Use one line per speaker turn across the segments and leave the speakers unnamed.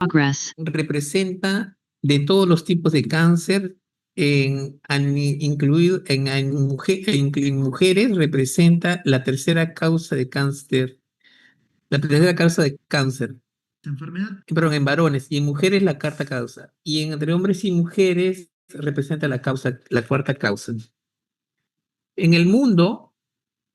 Progress.
representa de todos los tipos de cáncer, incluido en mujeres representa la tercera causa de cáncer, la tercera causa de cáncer,
Enfermedad.
perdón, en varones, y en mujeres la cuarta causa, y entre hombres y mujeres representa la cuarta causa. En el mundo,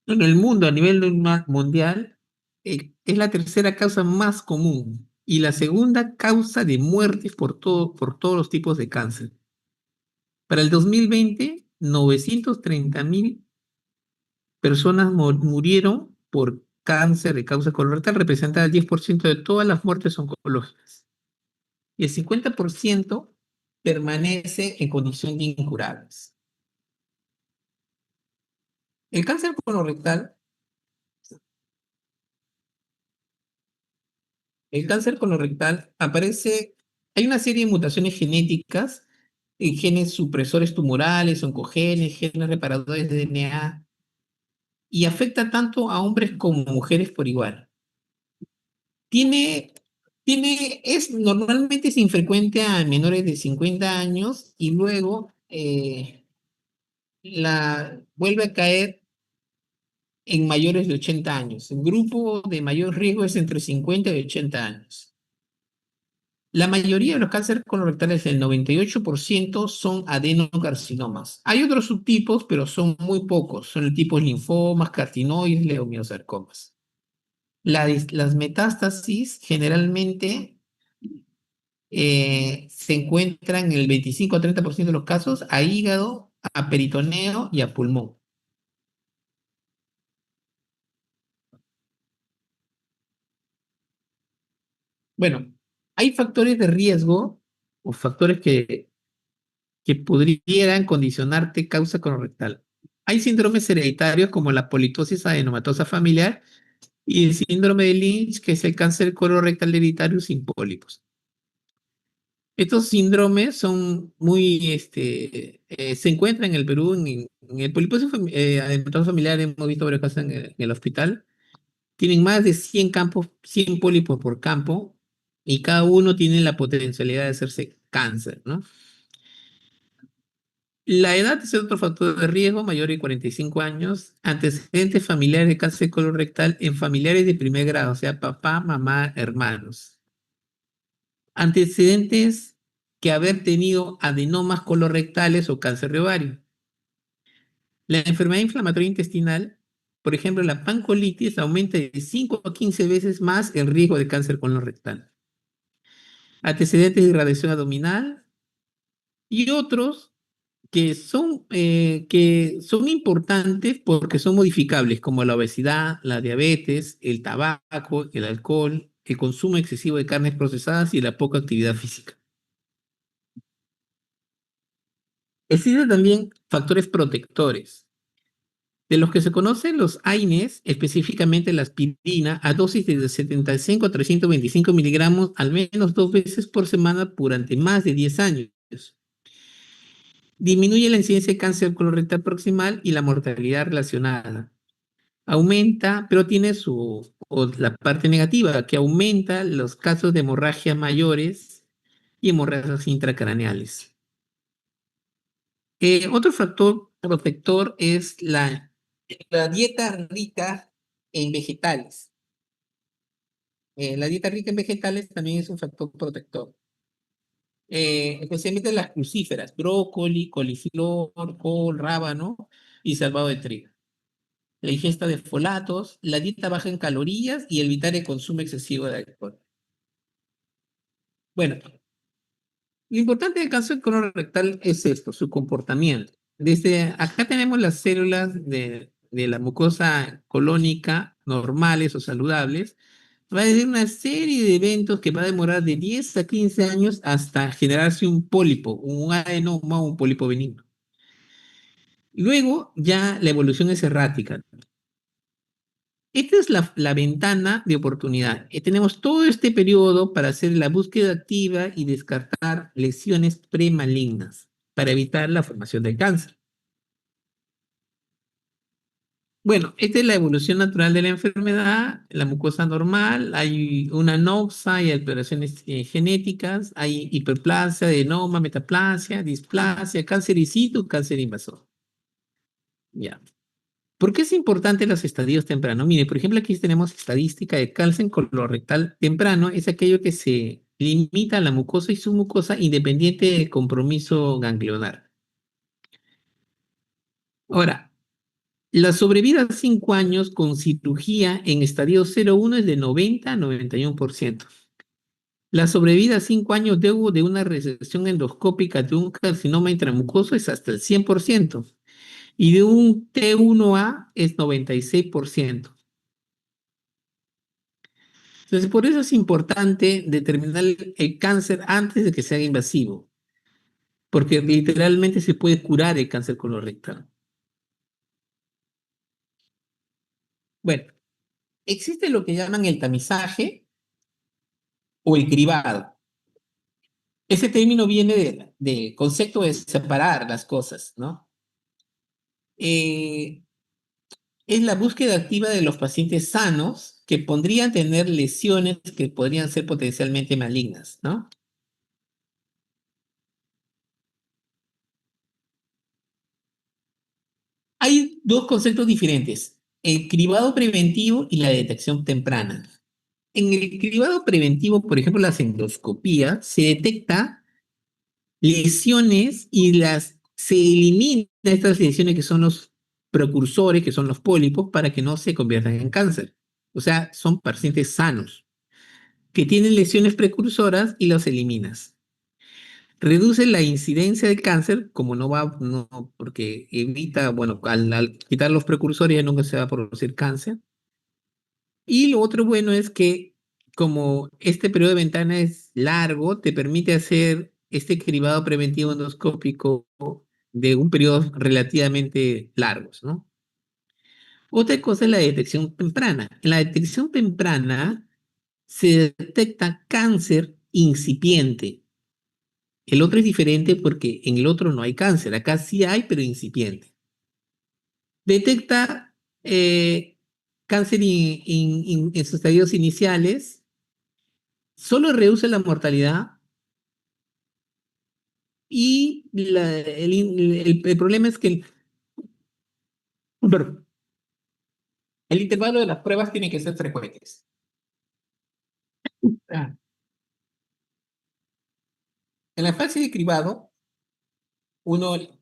a nivel mundial, es la tercera causa más común y la segunda causa de muertes por todos los tipos de cáncer. Para el 2020, 930.000 personas murieron por cáncer de causa colorectal, representa el 10% de todas las muertes oncológicas. Y el 50% permanece en condición de incurables. El cáncer colorectal El cáncer colorectal aparece, hay una serie de mutaciones genéticas, genes supresores tumorales, oncogenes, genes reparadores de DNA, y afecta tanto a hombres como mujeres por igual. Normalmente es infrecuente a menores de 50 años y luego vuelve a caer en mayores de 80 años. El grupo de mayor riesgo es entre 50 y 80 años. La mayoría de los cánceres colorectales, el 98%, son adenocarcinomas. Hay otros subtipos, pero son muy pocos. Son el tipo linfomas, carcinoides, leomiosarcomas. Las metástasis generalmente se encuentran en el 25 a 30% de los casos a hígado, a peritoneo y a pulmón. Bueno, hay factores de riesgo o factores que pudieran condicionarte causa colorectal. Hay síndromes hereditarios como la politosis adenomatosa familiar y el síndrome de Lynch, que es el cáncer colorectal hereditario sin pólipos. Estos síndromes son se encuentran en el Perú, en el poliposis adenomatosa familiar hemos visto varios casos en el hospital. Tienen más de 100 pólipos por campo y cada uno tiene la potencialidad de hacerse cáncer, ¿no? La edad es otro factor de riesgo, mayor de 45 años, antecedentes familiares de cáncer colorectal en familiares de primer grado, o sea, papá, mamá, hermanos. Antecedentes que haber tenido adenomas colorectales o cáncer de ovario. La enfermedad inflamatoria intestinal, por ejemplo, la pancolitis aumenta de 5 a 15 veces más el riesgo de cáncer colorectal. Antecedentes de irradiación abdominal y otros que son importantes porque son modificables, como la obesidad, la diabetes, el tabaco, el alcohol, el consumo excesivo de carnes procesadas y la poca actividad física. Existen también factores protectores. De los que se conocen, los AINES, específicamente la aspirina, a dosis de 75 a 325 miligramos al menos 2 veces por semana durante más de 10 años. Disminuye la incidencia de cáncer colorectal proximal y la mortalidad relacionada. Aumenta, pero tiene la parte negativa, que aumenta los casos de hemorragias mayores y hemorragias intracraneales. Otro factor protector es la dieta rica en vegetales. La dieta rica en vegetales también es un factor protector. Especialmente las crucíferas, brócoli, coliflor, col, rábano y salvado de trigo. La ingesta de folatos, la dieta baja en calorías y evitar el consumo excesivo de alcohol. Bueno, lo importante del cáncer colorectal es esto, su comportamiento. Desde acá tenemos las células de la mucosa colónica normales o saludables. Va a haber una serie de eventos que va a demorar de 10 a 15 años hasta generarse un pólipo, un adenoma o un pólipo benigno. Luego ya la evolución es errática. Esta es la ventana de oportunidad. Tenemos todo este periodo para hacer la búsqueda activa y descartar lesiones premalignas para evitar la formación del cáncer. Bueno, esta es la evolución natural de la enfermedad, la mucosa normal, hay una noxa, hay alteraciones genéticas, hay hiperplasia, adenoma, metaplasia, displasia, cáncer in situ, cáncer invasor. Ya. ¿Por qué es importante los estadios tempranos? Mire, por ejemplo, aquí tenemos estadística de cáncer colorectal temprano, es aquello que se limita a la mucosa y submucosa independiente del compromiso ganglionar. Ahora, la sobrevida a 5 años con cirugía en estadio 0,1 es de 90 a 91%. La sobrevida a 5 años luego de una resección endoscópica de un carcinoma intramucoso es hasta el 100%. Y de un T1A es 96%. Entonces, por eso es importante determinar el cáncer antes de que sea invasivo, porque literalmente se puede curar el cáncer colorectal. Bueno, existe lo que llaman el tamizaje o el cribado. Ese término viene de concepto de separar las cosas, ¿no? Eh, es la búsqueda activa de los pacientes sanos que podrían tener lesiones que podrían ser potencialmente malignas, ¿no? Hay dos conceptos diferentes, el cribado preventivo y la detección temprana. En el cribado preventivo, por ejemplo, la endoscopía, se detecta lesiones y se elimina estas lesiones que son los precursores, que son los pólipos, para que no se conviertan en cáncer. O sea, son pacientes sanos, que tienen lesiones precursoras y los eliminas. Reduce la incidencia del cáncer, como no va, no, porque evita, bueno, al quitar los precursores ya nunca se va a producir cáncer. Y lo otro bueno es que como este periodo de ventana es largo, te permite hacer este cribado preventivo endoscópico de un periodo relativamente largos, ¿no? Otra cosa es la detección temprana. En la detección temprana se detecta cáncer incipiente. El otro es diferente porque en el otro no hay cáncer. Acá sí hay, pero incipiente. Detecta cáncer en sus estadios iniciales. Solo reduce la mortalidad y el problema es que perdón, el intervalo de las pruebas tiene que ser frecuentes. Ah, En la fase de cribado,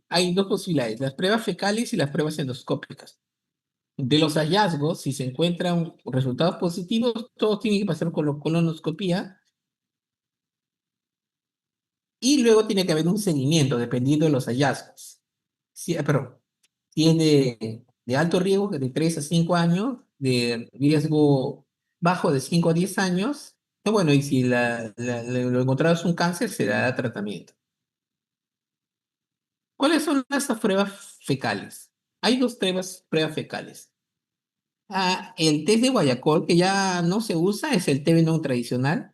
hay dos posibilidades, las pruebas fecales y las pruebas endoscópicas. De los hallazgos, si se encuentran resultados positivos, todos tienen que pasar con la colonoscopía y luego tiene que haber un seguimiento dependiendo de los hallazgos. Sí, perdón, tiene de alto riesgo de 3 a 5 años, de riesgo bajo de 5 a 10 años. Y bueno, y si lo encontrado es un cáncer, se dará tratamiento. ¿Cuáles son estas pruebas fecales? Hay dos pruebas fecales. El test de Guayacol, que ya no se usa, es el TB no tradicional.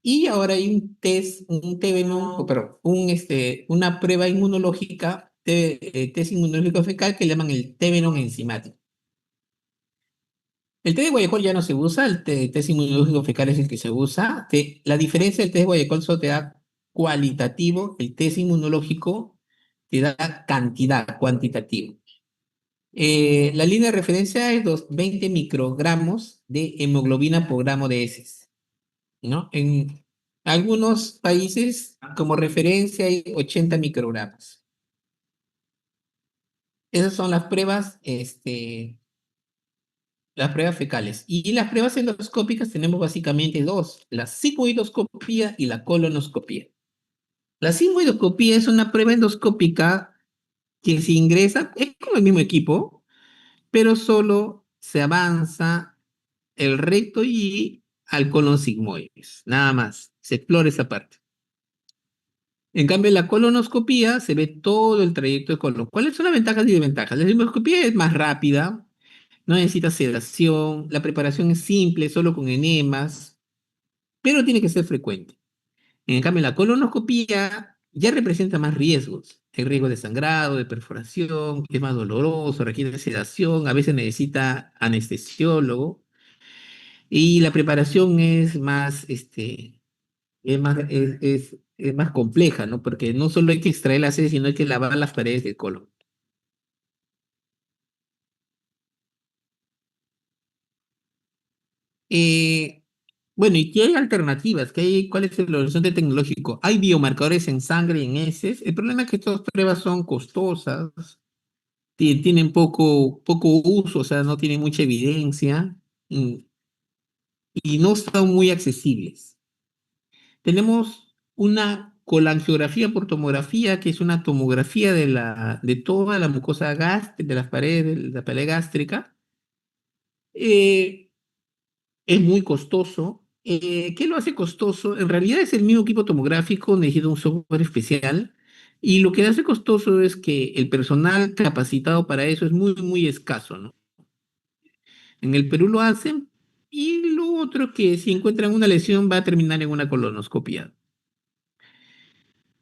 Y ahora hay un TB, pero una prueba inmunológica, test inmunológico fecal que le llaman el TB enzimático. El test de Guayaquil ya no se usa, el test inmunológico fecal es el que se usa. La diferencia del test de Guayaquil solo te da cualitativo, el test inmunológico te da cantidad, cuantitativo. La línea de referencia es los 20 microgramos de hemoglobina por gramo de heces, ¿no? En algunos países, como referencia, hay 80 microgramos. Esas son las pruebas fecales. Y las pruebas endoscópicas tenemos básicamente dos, la sigmoidoscopía y la colonoscopía. La sigmoidoscopía es una prueba endoscópica que se ingresa, es con el mismo equipo, pero solo se avanza el recto y al colon sigmoides, nada más, se explora esa parte. En cambio, en la colonoscopía se ve todo el trayecto de colon. ¿Cuáles son las ventajas y desventajas? La sigmoidoscopía es más rápida, no necesita sedación, la preparación es simple, solo con enemas, pero tiene que ser frecuente. En cambio, la colonoscopía ya representa más riesgos. El riesgo de sangrado, de perforación, es más doloroso, requiere sedación, a veces necesita anestesiólogo y la preparación es más compleja, ¿no? Porque no solo hay que extraer la sed, sino hay que lavar las paredes del colon. Eh, bueno, ¿y qué hay alternativas? ¿Cuál es el horizonte tecnológico? Hay biomarcadores en sangre y en heces. El problema es que estas pruebas son costosas, tienen poco uso, o sea, no tienen mucha evidencia y no son muy accesibles. Tenemos una colangiografía por tomografía, que es una tomografía de toda la mucosa gástrica, de las paredes, de la pared gástrica. Eh, es muy costoso. ¿Qué lo hace costoso? En realidad es el mismo equipo tomográfico, necesita un software especial. Y lo que hace costoso es que el personal capacitado para eso es muy escaso, ¿no? En el Perú lo hacen y lo otro que si encuentran una lesión va a terminar en una colonoscopia.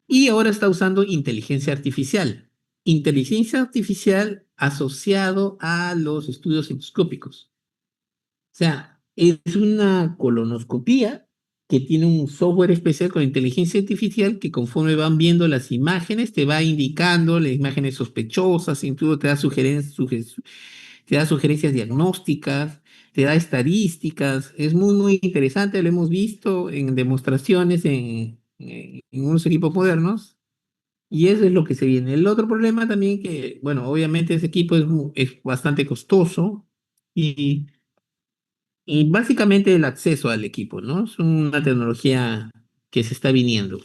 Y ahora está usando inteligencia artificial. Inteligencia artificial asociado a los estudios endoscópicos. O sea, es una colonoscopía que tiene un software especial con inteligencia artificial que conforme van viendo las imágenes te va indicando las imágenes sospechosas, incluso te da sugerencias diagnósticas, te da estadísticas. Es muy interesante, lo hemos visto en demostraciones en unos equipos modernos. Y eso es lo que se viene. El otro problema también que, bueno, obviamente ese equipo es bastante costoso y y básicamente el acceso al equipo, ¿no? Es una tecnología que se está viniendo.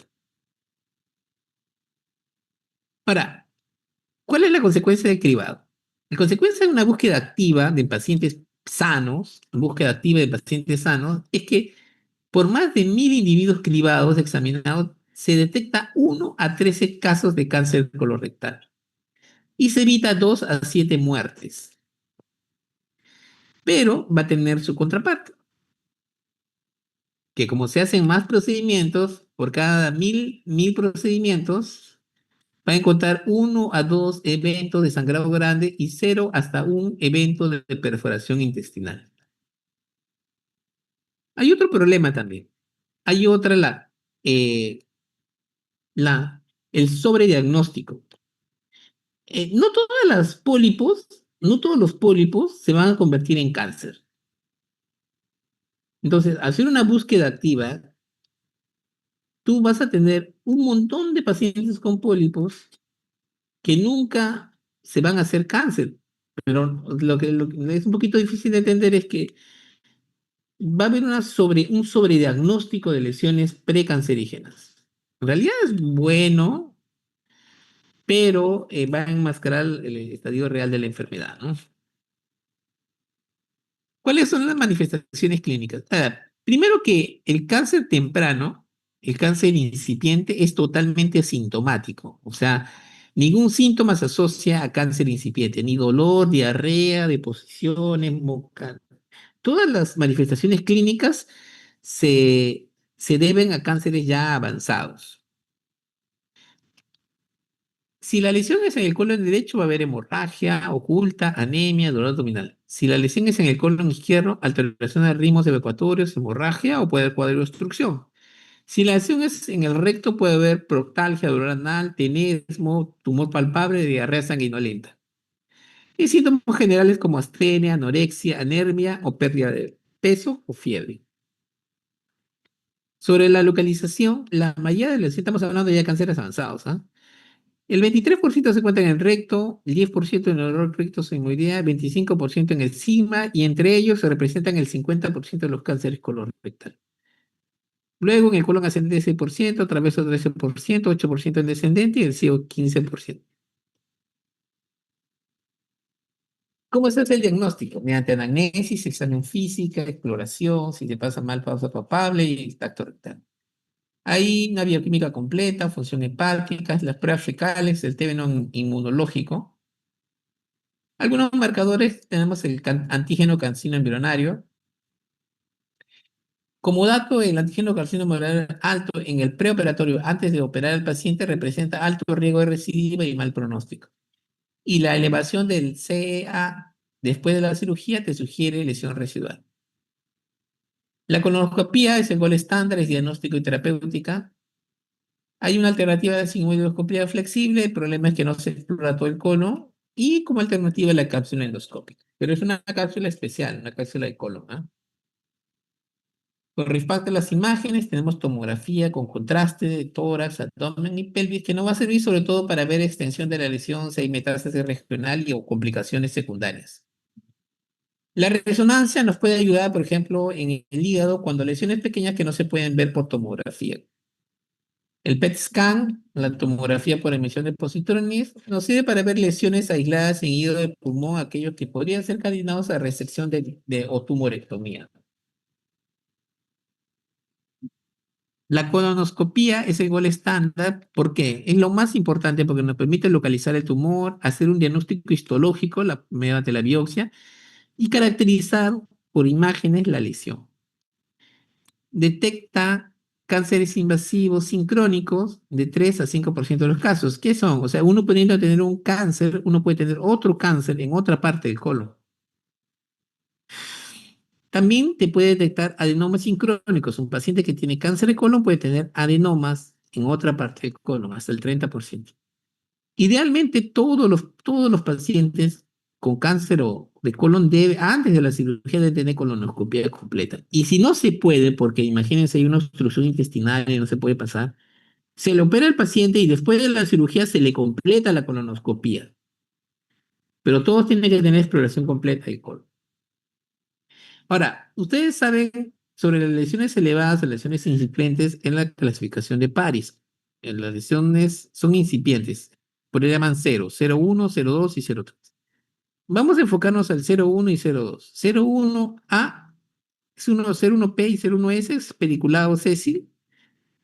Ahora, ¿cuál es la consecuencia del cribado? La consecuencia de una búsqueda activa de pacientes sanos, búsqueda activa de pacientes sanos, es que por más de 1.000 individuos cribados examinados, se detecta 1 a 13 casos de cáncer colorectal y se evita 2 a 7 muertes. Pero va a tener su contraparte, que como se hacen más procedimientos, por cada mil procedimientos, va a encontrar 1 a 2 eventos de sangrado grande y 0 hasta 1 evento de perforación intestinal. Hay otro problema también. Hay otra, la, el sobrediagnóstico. No todas las pólipos, no todos los pólipos se van a convertir en cáncer. Entonces, hacer una búsqueda activa, tú vas a tener un montón de pacientes con pólipos que nunca se van a hacer cáncer. Pero lo que es un poquito difícil de entender es que va a haber un sobrediagnóstico de lesiones precancerígenas. En realidad es bueno, pero va a enmascarar el estadio real de la enfermedad, ¿no? ¿Cuáles son las manifestaciones clínicas? Primero que el cáncer temprano, el cáncer incipiente, es totalmente asintomático. O sea, ningún síntoma se asocia a cáncer incipiente, ni dolor, diarrea, deposiciones, moca. Todas las manifestaciones clínicas se deben a cánceres ya avanzados. Si la lesión es en el colon derecho, va a haber hemorragia oculta, anemia, dolor abdominal. Si la lesión es en el colon izquierdo, alteración de ritmos evacuatorios, hemorragia o puede haber cuadro de obstrucción. Si la lesión es en el recto, puede haber proctalgia, dolor anal, tenesmo, tumor palpable, diarrea sanguinolenta. Y síntomas generales como astenia, anorexia, anermia o pérdida de peso o fiebre. Sobre la localización, la mayoría de los estamos hablando ya de cánceres avanzados, ¿ah? El 23% se encuentra en el recto, el 10% en el recto sigmoidea, 25% en el sigma y entre ellos se representan el 50% de los cánceres colorectal. Luego en el colon ascendente 6%, traveso 13%, 8% en descendente y el ciego 15%. ¿Cómo se hace el diagnóstico? Mediante anamnesis, examen física, exploración, si se pasa mal, pausa palpable y tacto rectal. Hay una bioquímica completa, función hepática, las pruebas fecales, el TB inmunológico. Algunos marcadores, tenemos el antígeno cancino embrionario, Como dato, el antígeno carcinoma oral alto en el preoperatorio antes de operar al paciente representa alto riesgo de recidiva y mal pronóstico. Y la elevación del CEA después de la cirugía te sugiere lesión residual. La colonoscopía es el gol estándar, es diagnóstico y terapéutica. Hay una alternativa de sigmoidoscopía flexible, el problema es que no se explora todo el cono, y como alternativa la cápsula endoscópica. Pero es una cápsula especial, una cápsula de colon, ¿ah? Con respecto a las imágenes, tenemos tomografía con contraste de tórax, abdomen y pelvis, que nos va a servir sobre todo para ver extensión de la lesión, si hay metástasis regional o complicaciones secundarias. La resonancia nos puede ayudar, por ejemplo, en el hígado cuando lesiones pequeñas que no se pueden ver por tomografía. El PET scan, la tomografía por emisión de positrones, nos sirve para ver lesiones aisladas en hígado de pulmón, aquellos que podrían ser candidatos a resección o tumorectomía. La colonoscopía es el gol estándar, ¿por qué? Es lo más importante porque nos permite localizar el tumor, hacer un diagnóstico histológico mediante la biopsia y caracterizar por imágenes la lesión. Detecta cánceres invasivos sincrónicos de 3 a 5% de los casos. ¿Qué son? O sea, uno pudiendo tener un cáncer, uno puede tener otro cáncer en otra parte del colon. También te puede detectar adenomas sincrónicos. Un paciente que tiene cáncer de colon puede tener adenomas en otra parte del colon, hasta el 30%. Idealmente, todos los pacientes con cáncer de colon antes de la cirugía deben tener colonoscopia completa. Y si no se puede, porque imagínense, hay una obstrucción intestinal y no se puede pasar, se le opera al paciente y después de la cirugía se le completa la colonoscopia. Pero todos tienen que tener exploración completa del colon. Ahora, ustedes saben sobre las lesiones elevadas o lesiones incipientes en la clasificación de Paris. Las lesiones son incipientes, por eso llaman 0, 0,1, 0,2 y 0,3. Vamos a enfocarnos al 0,1 y 0,2. 0,1A es 0,1P y 0,1S es pediculado sésil,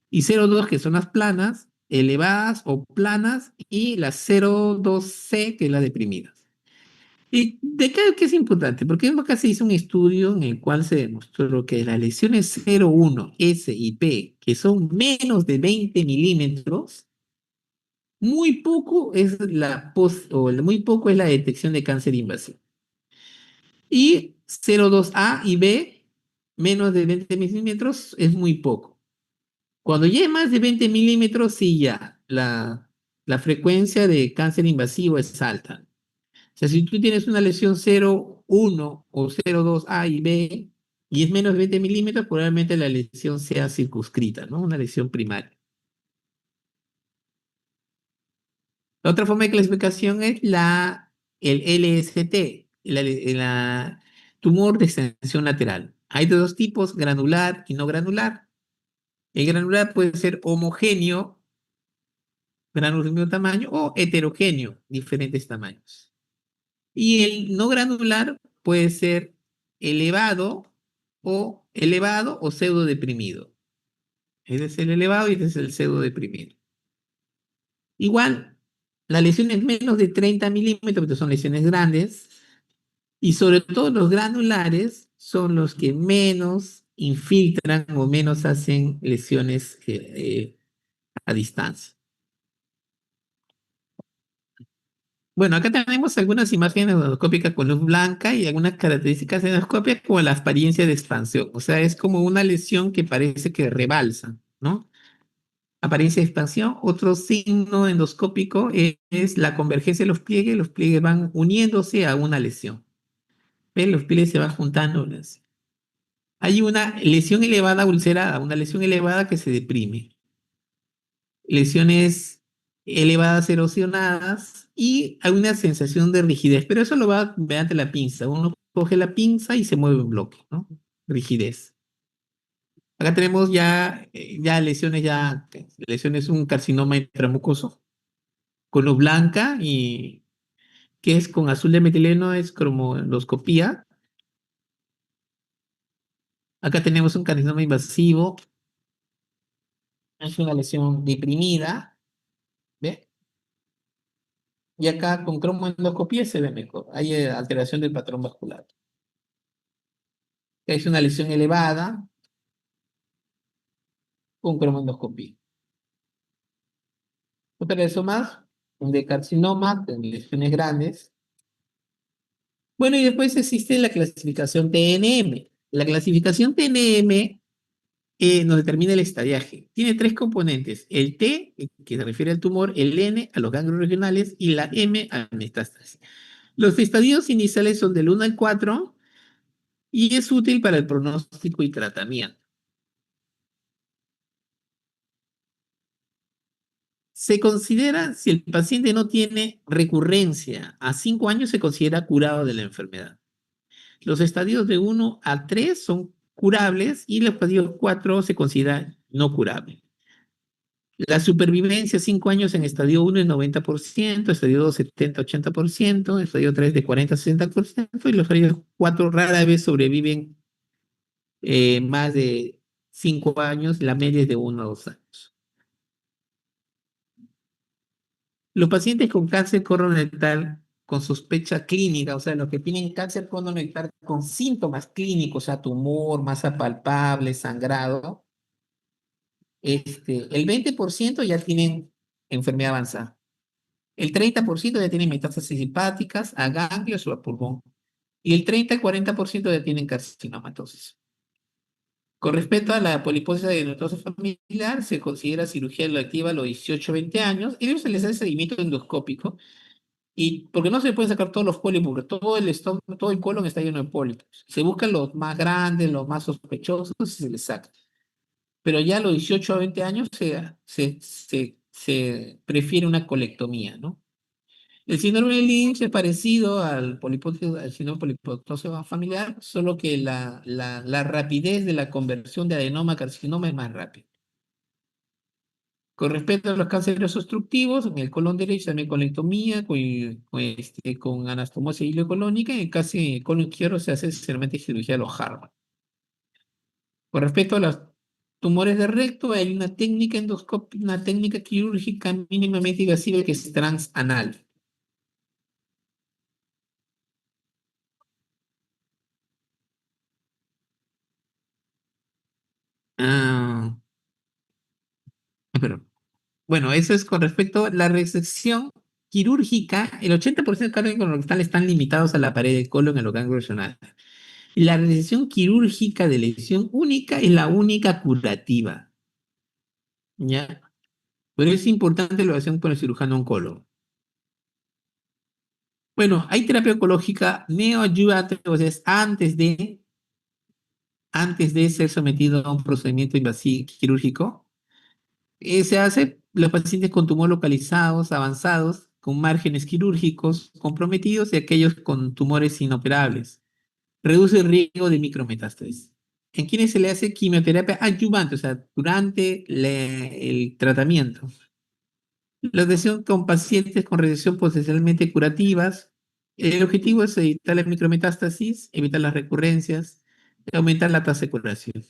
y 0,2 que son las planas, elevadas o planas, y las 0,2C que es la deprimidas. ¿Y de qué es importante? Porque acá se hizo un estudio en el cual se demostró que las lesiones 0,1, S y P, que son menos de 20 milímetros, muy poco es muy poco es la detección de cáncer invasivo. Y 0,2A y B, menos de 20 milímetros, es muy poco. Cuando ya es más de 20 milímetros, sí ya, la frecuencia de cáncer invasivo es alta. O sea, si tú tienes una lesión 0,1 o 0,2A y B y es menos de 20 milímetros, probablemente la lesión sea circunscrita, ¿no? Una lesión primaria. La otra forma de clasificación es el LST, tumor de extensión lateral. Hay de dos tipos, granular y no granular. El granular puede ser homogéneo, granular del mismo tamaño, o heterogéneo, diferentes tamaños. Y el no granular puede ser elevado o pseudo deprimido. Ese es el elevado y ese es el pseudo deprimido. Igual, las lesiones menos de 30 milímetros, que son lesiones grandes, y sobre todo los granulares son los que menos infiltran o menos hacen lesiones a distancia. Bueno, acá tenemos algunas imágenes endoscópicas con luz blanca y algunas características endoscópicas como la apariencia de expansión. O sea, es como una lesión que parece que rebalsa, ¿no? Apariencia de expansión. Otro signo endoscópico es la convergencia de los pliegues. Los pliegues van uniéndose a una lesión. ¿Ven? Los pliegues se van juntando. Hay una lesión elevada ulcerada, una lesión elevada que se deprime. Lesiones elevadas erosionadas y hay una sensación de rigidez, pero eso lo va mediante la pinza. Uno coge la pinza y se mueve un bloque, ¿no? Rigidez. Acá tenemos ya lesiones, un carcinoma intramucoso con luz blanca y que es con azul de metileno, es cromoscopía. Acá tenemos un carcinoma invasivo, es una lesión deprimida, ¿ve? Y acá con cromoendoscopía se ve mejor. Hay alteración del patrón vascular. Es una lesión elevada, con cromoscopía. Otra vez más, de carcinoma, de lesiones grandes. Bueno, y después existe la clasificación TNM. La clasificación TNM nos determina el estadiaje. Tiene tres componentes: el T, que se refiere al tumor, el N a los ganglios regionales y la M a metástasis. Los estadios iniciales son del 1 al 4 y es útil para el pronóstico y tratamiento. Se considera, si el paciente no tiene recurrencia a 5 años, se considera curado de la enfermedad. Los estadios de 1 a 3 son curables y los estadios 4 se considera no curable. La supervivencia 5 años en estadio 1 es 90%, estadio 2 70-80%, estadio 3 de 40-60% y los estadios 4 rara vez sobreviven más de 5 años, la media es de 1 a 2 años. Los pacientes con cáncer colorectal con sospecha clínica, o sea, los que tienen cáncer colorectal con síntomas clínicos, o sea, tumor, masa palpable, sangrado, el 20% ya tienen enfermedad avanzada. El 30% ya tienen metástasis hepáticas a ganglios o a pulmón. Y el 30-40% ya tienen carcinomatosis. Con respecto a la poliposis adenotosa familiar, se considera cirugía electiva a los 18-20 años y luego se les hace seguimiento endoscópico. Y porque no se pueden sacar todos los pólipos, porque todo el estómago, todo el colon está lleno de pólipos. Se buscan los más grandes, los más sospechosos y se les saca. Pero ya a los 18 a 20 años se prefiere una colectomía, ¿no? El síndrome de Lynch es parecido al síndrome polipotósico familiar, solo que la rapidez de la conversión de adenoma a carcinoma es más rápida. Con respecto a los cánceres obstructivos, en el colon derecho también colectomía, con anastomosis ileocolónica, en el caso del colon izquierdo se hace seriamente cirugía de los Harvard. Con respecto a los tumores de recto, hay una técnica endoscópica, una técnica quirúrgica mínimamente invasiva que es transanal. Ah, pero bueno, eso es con respecto a la resección quirúrgica. El 80% de cáncer colorectal están limitados a la pared del colon en los ganglios regionales. La resección quirúrgica de lesión única es la única curativa, ¿ya? Pero es importante la relación con el cirujano oncólogo. Bueno, hay terapia oncológica neoadyuvante, o sea, es antes de ser sometido a un procedimiento invasivo quirúrgico. Se hace los pacientes con tumores localizados, avanzados, con márgenes quirúrgicos comprometidos y aquellos con tumores inoperables. Reduce el riesgo de micrometástasis. En quienes se le hace quimioterapia adyuvante, o sea, durante el tratamiento. La atención con pacientes con radiación potencialmente curativas. El objetivo es evitar la micrometástasis, evitar las recurrencias y aumentar la tasa de curación.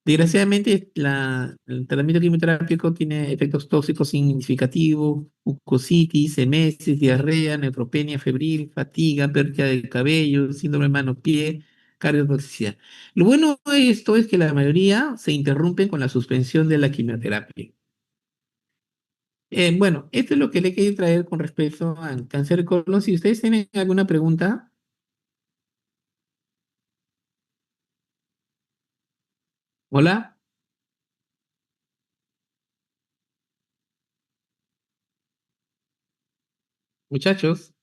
Desgraciadamente, el tratamiento quimioterápico tiene efectos tóxicos significativos: mucositis, emesis, diarrea, neutropenia febril, fatiga, pérdida de cabello, síndrome de mano-pie, cardiotoxicidad. Lo bueno de esto es que la mayoría se interrumpen con la suspensión de la quimioterapia. Bueno, esto es lo que le quería traer con respecto al cáncer de colon. Si ustedes tienen alguna pregunta, hola, muchachos.